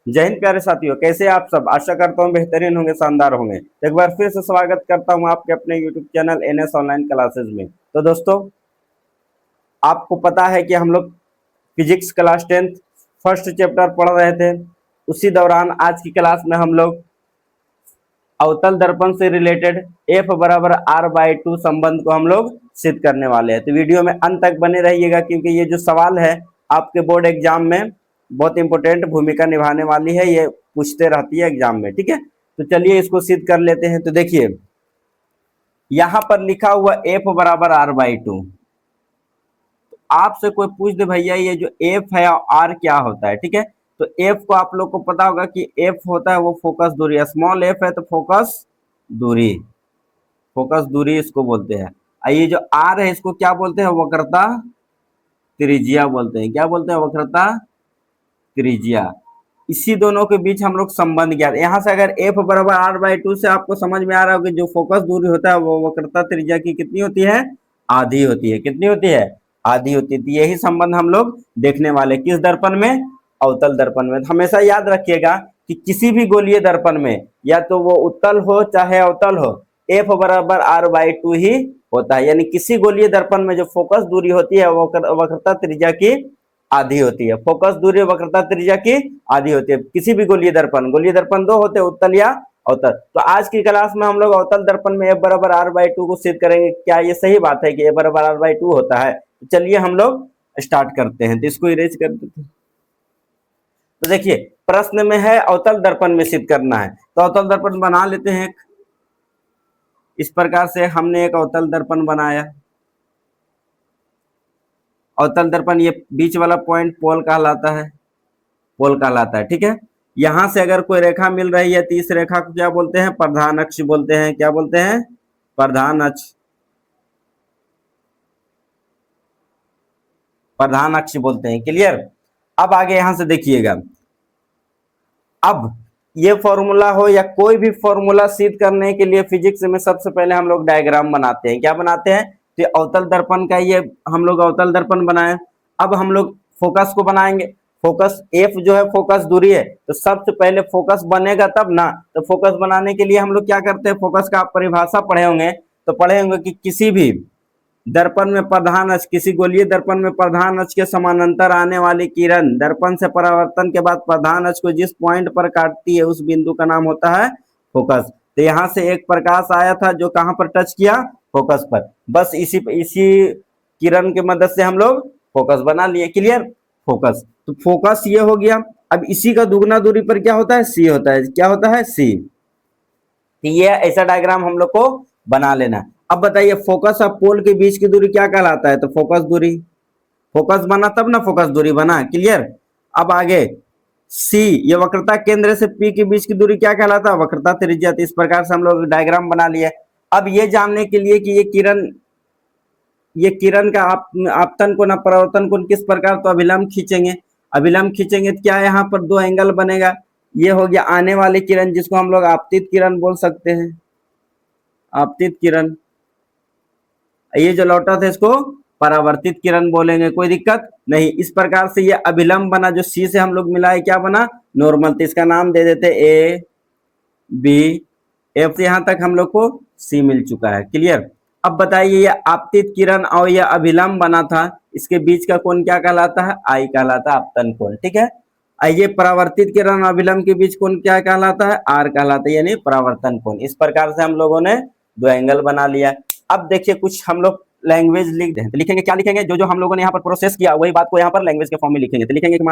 जय हिंद प्यारे साथियों, कैसे आप सब। आशा करता हूँ बेहतरीन होंगे, शानदार होंगे। एक बार फिर से स्वागत करता हूँ आपके अपने YouTube channel NS online classes में। तो दोस्तों, आपको पता है कि हम लोग फिजिक्स क्लास 10 फर्स्ट चैप्टर पढ़ रहे थे। उसी दौरान आज की क्लास में हम लोग अवतल दर्पण से रिलेटेड एफ बराबर आर बाई टू संबंध को हम लोग सिद्ध करने वाले हैं। तो वीडियो में अंत तक बने रहिएगा, क्योंकि ये जो सवाल है आपके बोर्ड एग्जाम में बहुत इंपॉर्टेंट भूमिका निभाने वाली है। ये पूछते रहती है एग्जाम में, ठीक है। तो चलिए इसको सिद्ध कर लेते हैं। तो देखिए, यहां पर लिखा हुआ एफ बराबर आर बाई टू। आपसे कोई पूछ दे भैया ये जो एफ है आर क्या होता है, ठीक है। तो एफ को आप लोग को पता होगा कि एफ होता है वो फोकस दूरी है। स्मॉल एफ है तो फोकस दूरी, फोकस दूरी इसको बोलते हैं। और ये जो आर है इसको क्या बोलते हैं, वक्रता त्रिज्या बोलते हैं। क्या बोलते हैं, वक्रता त्रिज्या। इसी दोनों के बीच हम लोग संबंध ज्ञात। यहाँ से अगर एफ बराबर आर बाई टू से आपको समझ में आ रहा हो कि जो फोकस दूरी होता है वो वक्रता त्रिज्या की कितनी होती है, आधी होती है। कितनी होती है, आधी होती है। तो यही संबंध हम लोग देखने वाले, किस दर्पण में, अवतल दर्पण में। तो हमेशा याद रखिएगा कि किसी भी गोलीय दर्पण में या तो वो उत्तल हो चाहे अवतल हो, एफ बराबर आर बाई टू ही होता है। यानी किसी गोलीय दर्पण में जो फोकस दूरी होती है वो वक्रता त्रिज्या की आधी होती है। फोकस दूरी वक्रता त्रिज्या की आधी होती है किसी भी गोलीय दर्पण दो होते हैं, उत्तल या अवतल। तो आज की क्लास में हम लोग अवतल दर्पण में एफ बराबर आर बाई टू को सिद्ध करेंगे। क्या ये सही बात है कि एफ बराबर आर बाई टू होता है? तो चलिए हम लोग स्टार्ट करते हैं। तो इसको इरेज कर देते हैं। तो देखिए, प्रश्न में है अवतल दर्पण में सिद्ध करना है। तो अवतल दर्पण बना लेते हैं। इस प्रकार से हमने एक अवतल दर्पण बनाया। अवतल दर्पण ये बीच वाला पॉइंट पोल कहलाता है, पोल कहलाता है, ठीक है। यहां से अगर कोई रेखा मिल रही है तो इस रेखा को क्या बोलते हैं, प्रधान अक्ष बोलते हैं। क्या बोलते हैं, प्रधान अक्ष, प्रधान अक्ष बोलते हैं। क्लियर। अब आगे यहां से देखिएगा, अब ये फॉर्मूला हो या कोई भी फॉर्मूला सिद्ध करने के लिए फिजिक्स में सबसे पहले हम लोग डायग्राम बनाते हैं। क्या बनाते हैं, तो अवतल दर्पण का ये हम लोग अवतल दर्पण बनाए। अब हम लोग फोकस को बनाएंगे। फोकस एफ जो है फोकस दूरी है, तो सबसे पहले फोकस बनेगा तब ना। तो फोकस बनाने के लिए हम लोग क्या करते हैं, फोकस का आप परिभाषा पढ़े होंगे। तो पढ़े होंगे कि किसी भी दर्पण में प्रधान अक्ष, किसी गोलीय दर्पण में प्रधान अक्ष के समानांतर आने वाली किरण दर्पण से परावर्तन के बाद प्रधान अक्ष को जिस पॉइंट पर काटती है उस बिंदु का नाम होता है फोकस। तो यहाँ से एक प्रकाश आया था जो कहां पर टच किया, फोकस पर। बस इसी इसी किरण की मदद से हम लोग फोकस बना लिए। क्लियर। फोकस, तो फोकस ये हो गया। अब इसी का दुगना दूरी पर क्या होता है, सी होता है। क्या होता है, सी। ये ऐसा डायग्राम हम लोग को बना लेना। अब बताइए, फोकस और पोल के बीच की दूरी क्या कहलाता है, तो फोकस दूरी। फोकस बना तब ना फोकस दूरी बना। क्लियर। अब आगे सी, ये वक्रता केंद्र से पी के बीच की दूरी क्या कहलाता है, वक्रता त्रिज्या। इस प्रकार से हम लोग डायग्राम बना लिए। अब ये जानने के लिए कि ये किरण का आपतन कोण परावर्तन कोण किस प्रकार, तो अभिलंब खींचेंगे। अभिलंब खींचेंगे तो क्या यहाँ पर दो एंगल बनेगा। ये हो गया आने वाली किरण, जिसको हम लोग आपतित किरण बोल सकते हैं, आपतित किरण। ये जो लौटा था इसको परावर्तित किरण बोलेंगे, कोई दिक्कत नहीं। इस प्रकार से ये अभिलंब बना, जो सी से हम लोग मिलाए क्या बना, नॉर्मल। तो इसका नाम दे देते ए बी एफ। से यहां तक हम लोग को सी मिल चुका है। क्लियर। अब बताइए, ये आपतित किरण और ये अभिलंब बना था, इसके बीच का कोण क्या कहलाता है, आई कहलाता है, आपतन कोण, ठीक है। ये परावर्तित किरण और अभिलंब के बीच कोण क्या कहलाता है, आर कहलाता है, यानी परावर्तन कोण। इस प्रकार से हम लोगों ने दो एंगल बना लिया। अब देखिए, कुछ हम लोग लैंग्वेज लिख दें। तो लिखेंगे, क्या लिखेंगे, जो जो हम लोगों ने यहाँ पर प्रोसेस किया वही बात को यहाँ पर लैंग्वेज के फॉर्म में लिखेंगे। तो लिखेंगे कि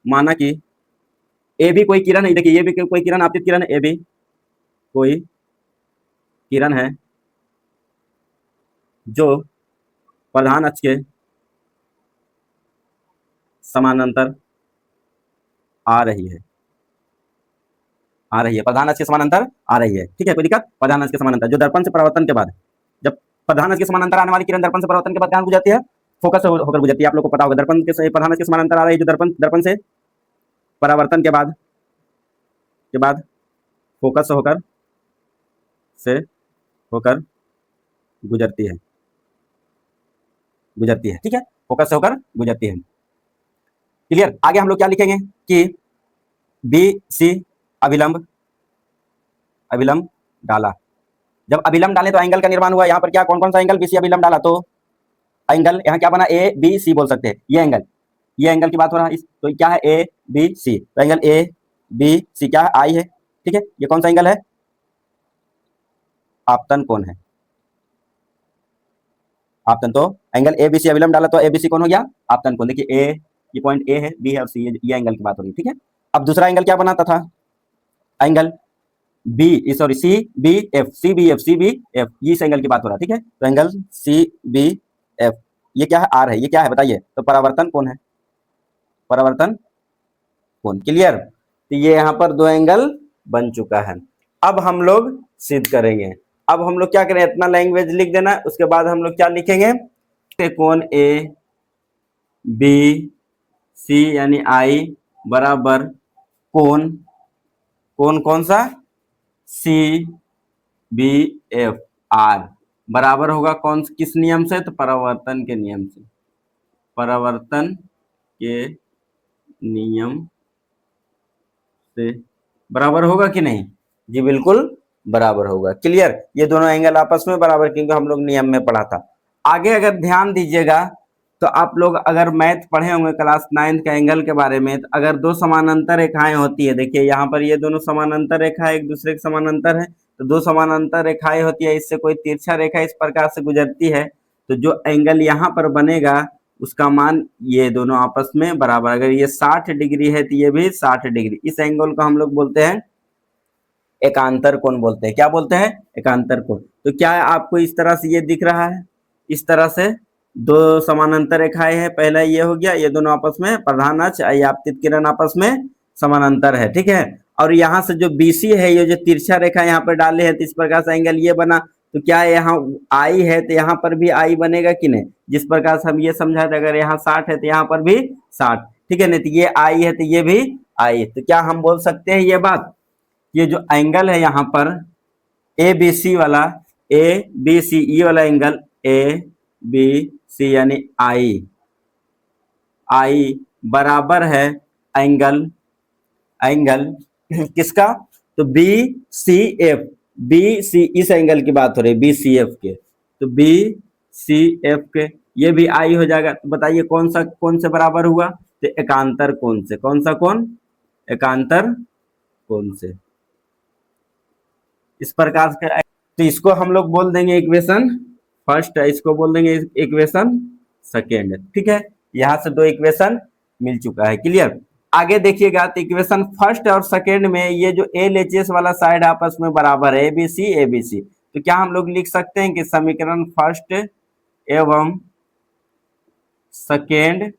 माना कि ए भी कोई किरण है। देखिए, ये भी कोई किरण, आपतित किरण है। ए भी कोई किरण है जो प्रधान अक्ष के समानांतर आ रही है, प्रधान अक्ष के समानांतर आ रही है, ठीक है। कोई दिक्कत, प्रधान अक्ष के समानांतर, जो दर्पण से परावर्तन के बाद, जब प्रधान अक्ष के समानांतर आने वाली किरण दर्पण से परावर्तन के बाद कहां गुजरती है, फोकस होकर गुजरती है। आप लोग को पता होगा, दर्पण के प्रधान अक्ष के समानांतर आ रही है जो दर्पण से परावर्तन के बाद फोकस से होकर गुजरती है, ठीक है। फोकस से होकर गुजरती है। क्लियर। आगे हम लोग क्या लिखेंगे कि बी सी अभिलंब, अभिलंब डाला। जब अभिलंब डाले तो एंगल का निर्माण हुआ। यहाँ पर क्या कौन कौन सा एंगल, बी सी अभिलंब डाला तो एंगल यहाँ क्या बना, ए बी सी बोल सकते हैं। ये एंगल की बात हो रहा है। तो क्या है, ए बी सी, तो एंगल ए बी सी क्या है, आई है। ठीक है, ये कौन सा एंगल है, आपतन कोण है, आपतन। तो एंगल ए बी सी अभिलंब डाला तो ए बी सी कौन हो गया, आपतन कोण। देखिए ए, ये पॉइंट ए है, बी है और सी है, ये एंगल की बात हो रही है। ठीक है, अब दूसरा एंगल क्या बनाता था, angle B sorry C B F, C B F, C B F, ये इस एंगल की बात हो रहा है। ठीक है, तो एंगल सी बी एफ, ये क्या है, आर है, ये क्या है बताइए, तो परावर्तन कोण है, परावर्तन कोण। क्लियर, तो ये यहाँ पर दो एंगल बन चुका है। अब हम लोग सिद्ध करेंगे। अब हम लोग क्या करें, इतना लैंग्वेज लिख देना, उसके बाद हम लोग क्या लिखेंगे, कोण ए बी सी यानी आई बराबर कोण, कोण कौन सा, सी बी एफ आर बराबर होगा कौन, किस नियम से, तो परावर्तन के नियम से, परावर्तन के नियम से बराबर होगा कि नहीं, जी बिल्कुल बराबर होगा। क्लियर, ये दोनों एंगल आपस में बराबर, क्योंकि हम लोग नियम में पढ़ा था। आगे अगर ध्यान दीजिएगा तो आप लोग अगर मैथ पढ़े होंगे क्लास 9 के एंगल के बारे में, तो अगर दो समानांतर रेखाएं होती है, देखिए यहाँ पर ये दोनों समानांतर रेखा एक दूसरे के समानांतर है, तो दो समानांतर रेखाएं होती है, इससे कोई तिरछा रेखा इस प्रकार से गुजरती है, तो जो एंगल यहाँ पर बनेगा उसका मान ये दोनों आपस में बराबर, अगर ये 60 डिग्री है तो ये भी 60 डिग्री, इस एंगल को हम लोग बोलते हैं एकांतर कोण बोलते हैं। क्या बोलते हैं, एकांतर कोण। तो क्या है, आपको इस तरह से ये दिख रहा है, इस तरह से दो समानांतर रेखाएं हैं, पहला ये हो गया, ये दोनों आपस में प्रधान अक्ष आपतित किरण आपस में समानांतर है। ठीक है, और यहाँ से जो बीसी है, ये जो तिरछा रेखा यहाँ पर डाले है, तो इस प्रकार से एंगल ये बना, तो क्या है, यहाँ आई है तो यहाँ पर भी आई बनेगा कि नहीं, जिस प्रकार से हम ये समझा था, अगर यहाँ 60 है तो यहाँ पर भी 60। ठीक है, नहीं तो ये आई है तो ये भी आई है, तो क्या हम बोल सकते हैं ये बात, ये जो एंगल है यहाँ पर ए बी सी वाला, ए बी सी ई वाला एंगल ए बी सी यानी आई, आई बराबर है एंगल, एंगल किसका, तो B C F, B C इस एंगल की बात हो रही है, बी सी एफ के, तो बी सी एफ के ये भी आई हो जाएगा। तो बताइए कौन सा कौन से बराबर हुआ, तो एकांतर कोण से, कौन सा कोण, एकांतर कोण से। इस प्रकार से तो इसको हम लोग बोल देंगे इक्वेशन फर्स्ट, इसको बोल देंगे इक्वेशन सेकेंड। ठीक है, यहां से दो इक्वेशन मिल चुका है। क्लियर, आगे देखिएगा, तो इक्वेशन फर्स्ट और सेकेंड में ये जो एल एच एस वाला साइड आपस में बराबर है, ए बी सी, तो क्या हम लोग लिख सकते हैं कि समीकरण फर्स्ट एवं सेकेंड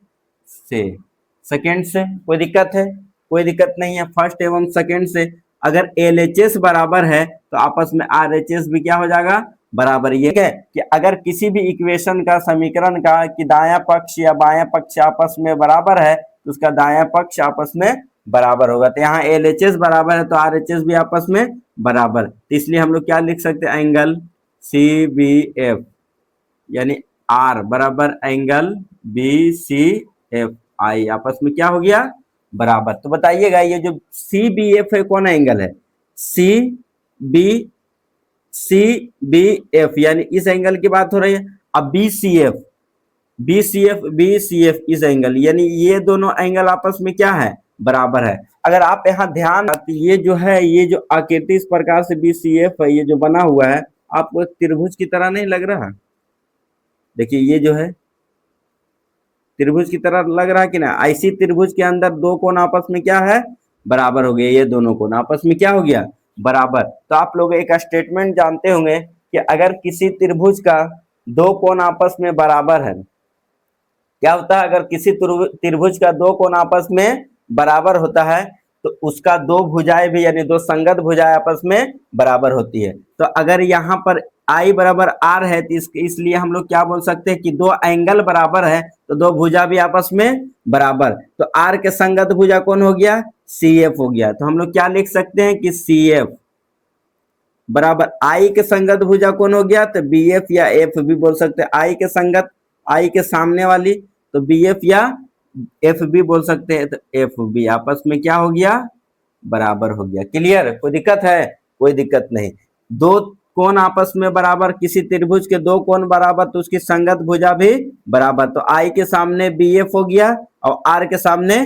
से, सेकेंड से कोई दिक्कत है, कोई दिक्कत नहीं है, फर्स्ट एवं सेकेंड से अगर एल एच एस बराबर है तो आपस में आर एच एस भी क्या हो जाएगा, बराबर। ये है कि अगर किसी भी इक्वेशन का समीकरण का कि दायां पक्ष या बायां पक्ष आपस में बराबर है, तो उसका दायां पक्ष आपस में बराबर होगा। तो यहाँ एल एच एस बराबर है तो आर एच एस भी आपस में बराबर, तो इसलिए हम लोग क्या लिख सकते हैं, एंगल सी बी एफ यानी आर बराबर एंगल बी सी एफ आई आपस में क्या हो गया, बराबर। तो बताइएगा ये जो सी बी एफ है कौन एंगल है, सी बी एफ यानी इस एंगल की बात हो रही है। अब बी सी एफ इस एंगल, यानी ये दोनों एंगल आपस में क्या है, बराबर है। अगर आप यहाँ ध्यान, ये जो है, ये जो आकृति इस प्रकार से बी सी एफ है, ये जो बना हुआ है, आपको एक त्रिभुज की तरह नहीं लग रहा, देखिए ये जो है त्रिभुज की तरह लग रहा है कि ना, ऐसी त्रिभुज के अंदर दो कोण आपस में क्या है, बराबर हो गए, ये दोनों कोण आपस में क्या हो गया, बराबर। तो आप लोग एक स्टेटमेंट जानते होंगे कि अगर किसी त्रिभुज का दो कोण आपस में बराबर है, क्या होता है, अगर किसी त्रिभुज का दो कोण आपस में बराबर होता है तो उसका दो भुजाएं भी यानी दो संगत भुजाएं आपस में बराबर होती है। तो अगर यहाँ पर I बराबर R है तो इसलिए हम लोग क्या बोल सकते हैं कि दो एंगल बराबर है तो दो भुजा भी आपस में बराबर, तो R के संगत भुजा कौन हो गया, CF हो गया। तो हम लोग क्या लिख सकते हैं कि CF बराबर I के संगत भुजा कौन हो गया, तो BF या F भी बोल सकते हैं, I के संगत, I के सामने वाली तो BF या FB बोल सकते हैं, तो FB आपस में क्या हो गया, बराबर हो गया। क्लियर? कोई दिक्कत है? कोई दिक्कत नहीं। दो कोण आपस में बराबर, किसी त्रिभुज के दो कोण बराबर तो उसकी संगत भुजा भी बराबर। तो आई के सामने बी एफ हो गया और आर के सामने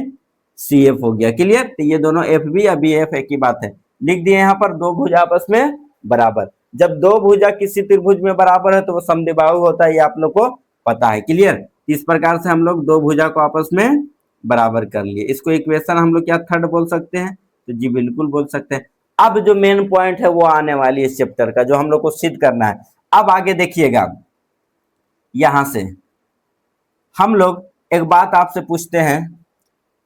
सी एफ हो गया। क्लियर? तो ये दोनों एफ बी या बी एफ एक ही बात है। लिख दिए यहाँ पर दो भुजा आपस में बराबर। जब दो भुजा किसी त्रिभुज में बराबर है तो वो समद्विबाहु होता है, ये आप लोग को पता है। क्लियर? इस प्रकार से हम लोग दो भुजा को आपस में बराबर कर लिए। इसको इक्वेशन हम लोग क्या थर्ड बोल सकते हैं? तो जी बिल्कुल बोल सकते हैं। अब जो मेन पॉइंट है वो आने वाली है इस चैप्टर का, जो हम लोग को सिद्ध करना है। अब आगे देखिएगा, यहां से हम लोग एक बात आपसे पूछते हैं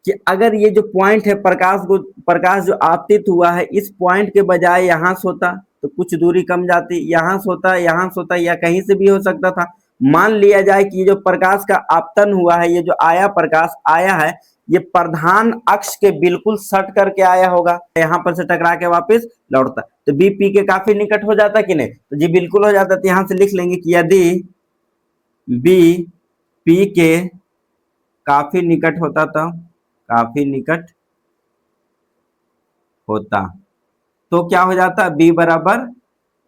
कि अगर ये जो पॉइंट है प्रकाश जो आपतित हुआ है, इस पॉइंट के बजाय यहां से होता तो कुछ दूरी कम जाती, यहां से होता, यहां से होता, या कहीं से भी हो सकता था। मान लिया जाए कि ये जो प्रकाश का आपतन हुआ है, ये जो आया प्रकाश आया है, ये प्रधान अक्ष के बिल्कुल सट करके आया होगा, यहाँ पर से टकरा के वापस लौटता, तो बी पी के काफी निकट हो जाता कि नहीं? तो जी बिल्कुल हो जाता। तो यहां से लिख लेंगे कि यदि बी पी के काफी निकट होता तो काफी निकट होता तो क्या हो जाता? बी बराबर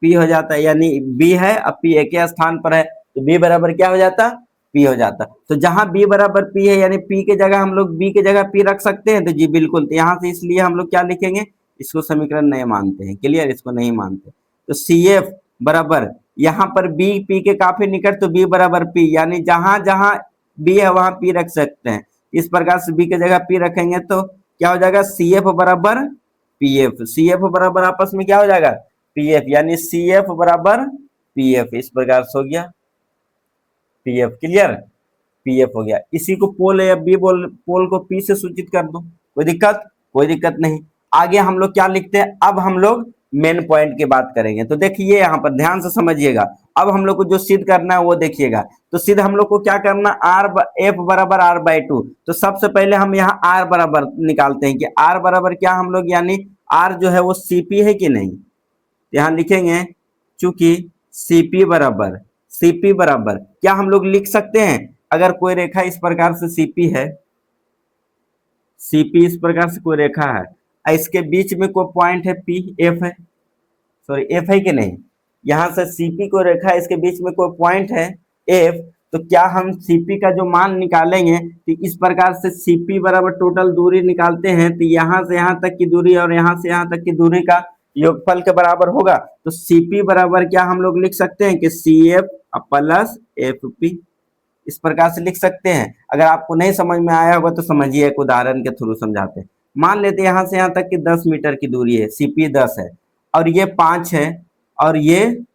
पी हो जाता। यानी बी है, अब पी एक ही स्थान पर है, तो बी बराबर क्या हो जाता? पी हो जाता। तो जहां बी बराबर पी है, यानी पी के जगह हम लोग बी के जगह पी रख सकते हैं। तो जी बिल्कुल। तो यहां से इसलिए हम लोग क्या लिखेंगे? इसको समीकरण नहीं मानते हैं। क्लियर? इसको नहीं मानते। तो सी एफ बराबर, यहाँ पर बी पी के काफी निकट, तो बी बराबर पी, यानी जहां जहां बी है वहां पी रख सकते हैं। इस प्रकार से बी के जगह पी रखेंगे तो क्या हो जाएगा? सी एफ बराबर पी एफ। सी एफ बराबर आपस में क्या हो जाएगा? पी एफ, यानी सी एफ बराबर पी एफ। इस प्रकार से हो गया P F. Clear? P F हो गया। इसी को पोल या बी बोल, पोल को पी से सूचित कर दो। कोई दिक्कत? कोई दिक्कत नहीं। आगे हम लोग क्या लिखते हैं? अब हम लोग मेन पॉइंट की बात करेंगे। तो देखिए यहाँ पर ध्यान से समझिएगा। अब हम लोग को जो सिद्ध करना है वो देखिएगा। तो सिद्ध हम लोग को क्या करना? आर एफ बराबर आर बाई टू। तो सबसे पहले हम यहाँ आर बराबर निकालते हैं कि आर बराबर क्या हम लोग, यानी आर जो है वो सीपी है कि नहीं। यहाँ लिखेंगे चूंकि सीपी बराबर क्या हम लोग लिख सकते हैं? अगर कोई रेखा इस प्रकार से सीपी है, सीपी इस प्रकार से कोई रेखा है, इसके बीच में कोई पॉइंट है पी एफ है, सॉरी एफ है कि नहीं, यहां से सीपी को रेखा है, इसके बीच में कोई पॉइंट है एफ, तो क्या हम सीपी का जो मान निकालेंगे तो इस प्रकार से सीपी बराबर टोटल दूरी निकालते हैं, तो यहां से यहां तक की दूरी और यहां से यहां तक की दूरी का योगफल के बराबर होगा। तो सीपी बराबर क्या हम लोग लिख सकते हैं कि C F plus F P. इस प्रकार से लिख सकते हैं। अगर आपको नहीं समझ में आया होगा तो समझिए, एक उदाहरण के थ्रू समझाते हैं। मान लेते हैं यहां से यहां तक की 10 मीटर की दूरी है, सीपी 10 है और ये 5 है और ये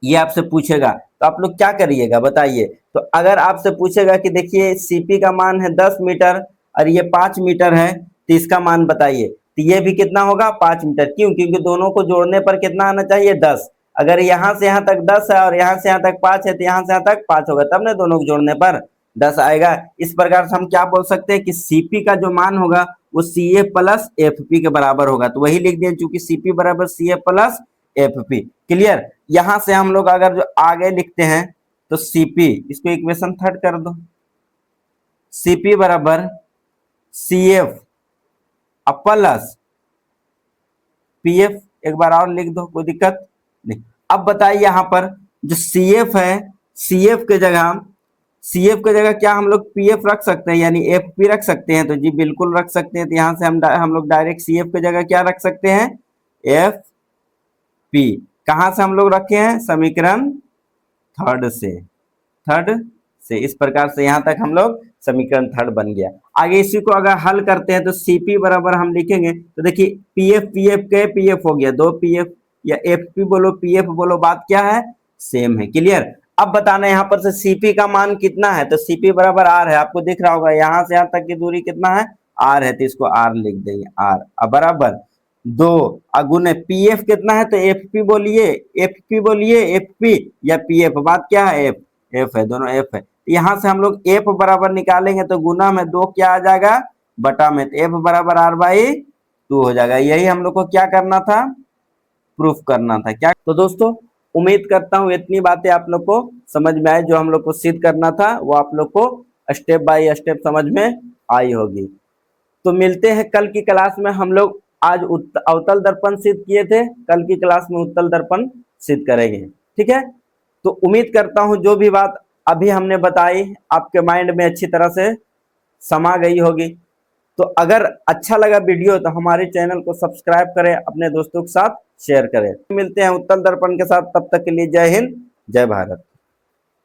आपसे पूछेगा तो आप लोग क्या करिएगा बताइए। तो अगर आपसे पूछेगा कि देखिए सीपी का मान है 10 मीटर और ये 5 मीटर है, तो इसका मान बताइए। तो ये भी कितना होगा? 5 मीटर। क्यों? क्योंकि दोनों को जोड़ने पर कितना आना चाहिए? 10। अगर यहाँ से यहाँ तक 10 है और यहाँ से यहाँ तक 5 है, तो यहाँ से यहाँ तक 5 होगा, तब ना दोनों को जोड़ने पर 10 आएगा। इस प्रकार से हम क्या बोल सकते हैं कि सीपी का जो मान होगा वो सी ए प्लस एफ पी के बराबर होगा। तो वही लिख दिया, चूंकि सीपी बराबर सी ए प्लस एफ पी। क्लियर? यहां से हम लोग अगर जो आगे लिखते हैं तो सीपी, इसको इक्वेशन थर्ड कर दो, सीपी बराबर C F plus P F. एक बार और लिख दो, कोई दिक्कत नहीं। अब बताइए यहां पर जो सी एफ है, सीएफ के जगह क्या हम लोग पीएफ रख सकते हैं, यानी एफ पी रख सकते हैं? तो जी बिल्कुल रख सकते हैं। तो यहां से हम लोग डायरेक्ट सीएफ के जगह क्या रख सकते हैं? F P. कहां से हम लोग रखे हैं? समीकरण थर्ड से। इस प्रकार से यहां तक हम लोग समीकरण थर्ड बन गया। आगे इसी को अगर हल करते हैं तो सीपी बराबर हम लिखेंगे, तो देखिए पीएफ के पीएफ हो गया, दो पीएफ या एफपी बोलो पीएफ बोलो, बात क्या है? सेम है। क्लियर? अब बताना यहाँ पर से सीपी का मान कितना है, तो सीपी बराबर आर है, आपको दिख रहा होगा यहां से यहां तक की दूरी कितना है? आर है, तो इसको आर लिख देंगे, आर। अब बराबर 2 अगुने पीएफ कितना है? तो एफपी बोलिए, एफपी बोलिए, एफपी या पीएफ, बात क्या है? एफ, एफ है, दोनों एफ है। यहां से हम लोग एफ बराबर निकालेंगे तो गुना में 2 क्या आ जाएगा? बटा में, तो एफ बराबर आर बाई 2 हो जाएगा। यही हम लोग को क्या करना था? प्रूफ करना था। क्या? तो दोस्तों उम्मीद करता हूँ इतनी बातें आप लोग को समझ में आए, जो हम लोग को सिद्ध करना था वो आप लोग को स्टेप बाय स्टेप समझ में आई होगी। तो मिलते हैं कल की क्लास में। हम लोग आज अवतल दर्पण सिद्ध किए थे, कल की क्लास में उत्तल दर्पण सिद्ध करेंगे। ठीक है, तो उम्मीद करता हूं जो भी बात अभी हमने बताई आपके माइंड में अच्छी तरह से समा गई होगी। तो अगर अच्छा लगा वीडियो तो हमारे चैनल को सब्सक्राइब करें, अपने दोस्तों के साथ शेयर करें। मिलते हैं उत्तल दर्पण के साथ, तब तक के लिए जय हिंद, जय भारत।